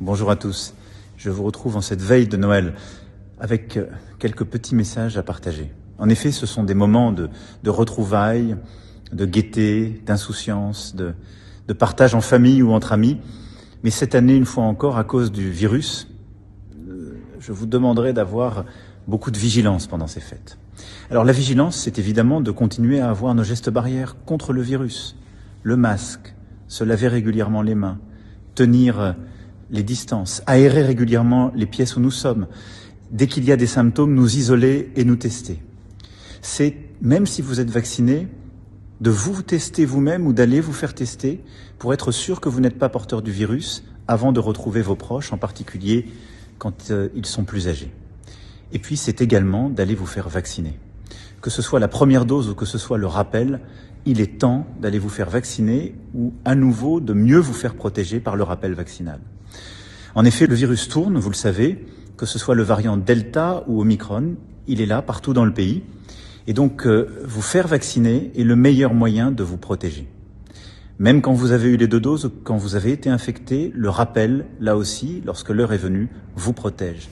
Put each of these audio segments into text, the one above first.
Bonjour à tous. Je vous retrouve en cette veille de Noël avec quelques petits messages à partager. En effet, ce sont des moments de retrouvailles, de gaieté, d'insouciance, de partage en famille ou entre amis. Mais cette année, une fois encore, à cause du virus, je vous demanderai d'avoir beaucoup de vigilance pendant ces fêtes. Alors la vigilance, c'est évidemment de continuer à avoir nos gestes barrières contre le virus. Le masque, se laver régulièrement les mains, tenir les distances, aérer régulièrement les pièces où nous sommes. Dès qu'il y a des symptômes, nous isoler et nous tester. C'est, même si vous êtes vacciné, de vous tester vous-même ou d'aller vous faire tester pour être sûr que vous n'êtes pas porteur du virus avant de retrouver vos proches, en particulier quand ils sont plus âgés. Et puis, c'est également d'aller vous faire vacciner. Que ce soit la première dose ou que ce soit le rappel, il est temps d'aller vous faire vacciner ou à nouveau de mieux vous faire protéger par le rappel vaccinal. En effet, le virus tourne, vous le savez, que ce soit le variant Delta ou Omicron, il est là partout dans le pays. Et donc, vous faire vacciner est le meilleur moyen de vous protéger. Même quand vous avez eu les 2 doses, quand vous avez été infecté, le rappel, là aussi, lorsque l'heure est venue, vous protège.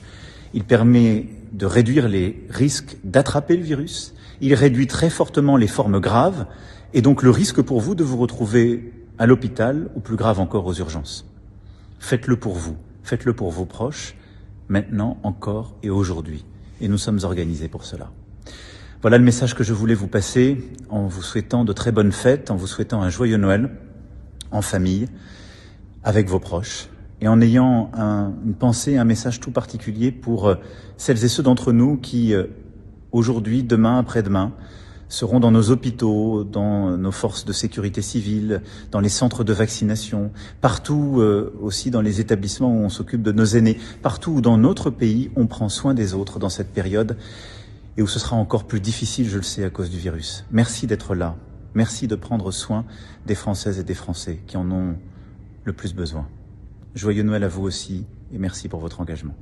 Il permet de réduire les risques d'attraper le virus. Il réduit très fortement les formes graves et donc le risque pour vous de vous retrouver à l'hôpital ou plus grave encore aux urgences. Faites-le pour vous, faites-le pour vos proches, maintenant, encore et aujourd'hui. Et nous sommes organisés pour cela. Voilà le message que je voulais vous passer en vous souhaitant de très bonnes fêtes, en vous souhaitant un joyeux Noël en famille, avec vos proches, et en ayant une pensée, un message tout particulier pour celles et ceux d'entre nous qui, aujourd'hui, demain, après-demain, seront dans nos hôpitaux, dans nos forces de sécurité civile, dans les centres de vaccination, partout aussi dans les établissements où on s'occupe de nos aînés, partout où dans notre pays on prend soin des autres dans cette période et où ce sera encore plus difficile, je le sais, à cause du virus. Merci d'être là. Merci de prendre soin des Françaises et des Français qui en ont le plus besoin. Joyeux Noël à vous aussi et merci pour votre engagement.